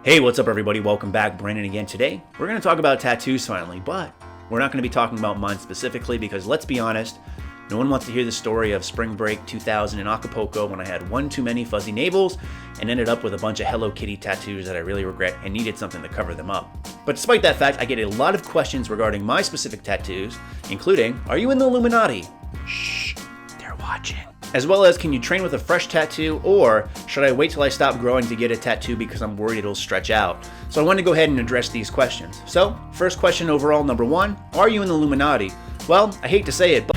Hey, what's up everybody? Welcome back. Brandon again. Today, we're going to talk about tattoos finally, but we're not going to be talking about mine specifically because let's be honest, no one wants to hear the story of spring break 2000 in Acapulco when I had one too many fuzzy navels and ended up with a bunch of Hello Kitty tattoos that I really regret and needed something to cover them up. But despite that fact, I get a lot of questions regarding my specific tattoos, including, are you in the Illuminati? Shh, they're watching. As well as, can you train with a fresh tattoo, or should I wait till I stop growing to get a tattoo because I'm worried it'll stretch out? So I want to go ahead and address these questions. So, first question overall, number one, are you in the Illuminati? Well, I hate to say it, but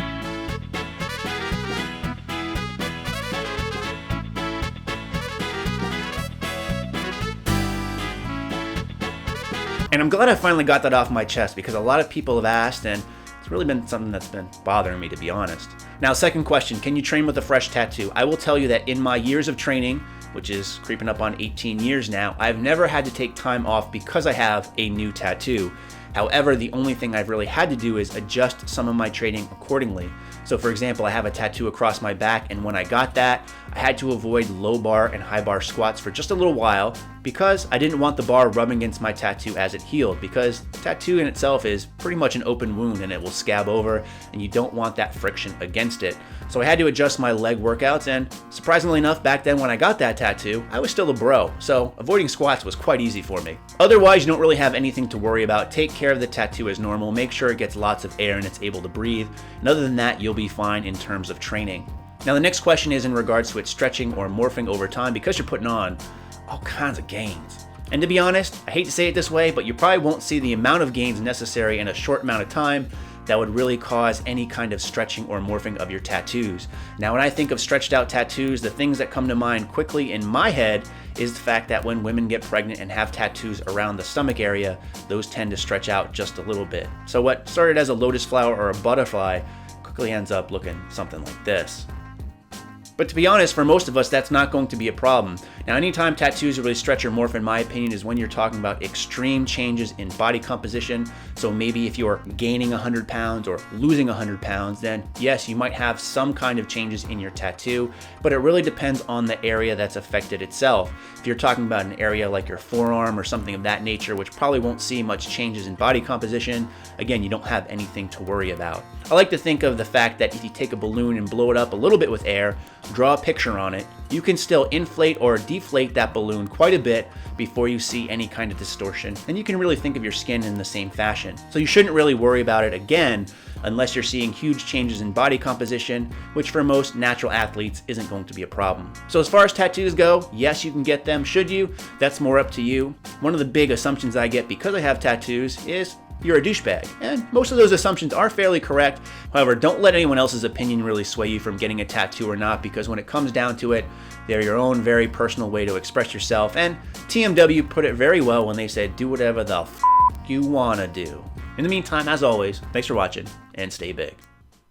and I'm glad I finally got that off my chest because a lot of people have asked, and it's really been something that's been bothering me, to be honest. Now, second question, can you train with a fresh tattoo? I will tell you that in my years of training, which is creeping up on 18 years now, I've never had to take time off because I have a new tattoo. However, the only thing I've really had to do is adjust some of my training accordingly. So for example, I have a tattoo across my back, and when I got that, I had to avoid low bar and high bar squats for just a little while because I didn't want the bar rubbing against my tattoo as it healed, because the tattoo in itself is pretty much an open wound and it will scab over, and you don't want that friction against it. So I had to adjust my leg workouts, and surprisingly enough, back then when I got that tattoo, I was still a bro, so avoiding squats was quite easy for me. Otherwise, you don't really have anything to worry about. Take care of the tattoo as normal, make sure it gets lots of air and it's able to breathe, and other than that, you'll be fine in terms of training. Now the next question is in regards to it stretching or morphing over time because you're putting on all kinds of gains. And to be honest, I hate to say it this way, but you probably won't see the amount of gains necessary in a short amount of time that would really cause any kind of stretching or morphing of your tattoos. Now when I think of stretched out tattoos, the things that come to mind quickly in my head is the fact that when women get pregnant and have tattoos around the stomach area, those tend to stretch out just a little bit. So what started as a lotus flower or a butterfly quickly ends up looking something like this. But to be honest, for most of us, that's not going to be a problem. Now, anytime tattoos really stretch or morph, in my opinion, is when you're talking about extreme changes in body composition. So maybe if you're gaining 100 pounds or losing 100 pounds, then yes, you might have some kind of changes in your tattoo, but it really depends on the area that's affected itself. If you're talking about an area like your forearm or something of that nature, which probably won't see much changes in body composition, again, you don't have anything to worry about. I like to think of the fact that if you take a balloon and blow it up a little bit with air, draw a picture on it, you can still inflate or deflate that balloon quite a bit before you see any kind of distortion. And you can really think of your skin in the same fashion. So you shouldn't really worry about it again unless you're seeing huge changes in body composition, which for most natural athletes isn't going to be a problem. So as far as tattoos go, yes, you can get them. Should you? That's more up to you. One of the big assumptions I get because I have tattoos is you're a douchebag. And most of those assumptions are fairly correct. However, don't let anyone else's opinion really sway you from getting a tattoo or not, because when it comes down to it, they're your own very personal way to express yourself. And TMW put it very well when they said, do whatever the you wanna do. In the meantime, as always, thanks for watching and stay big.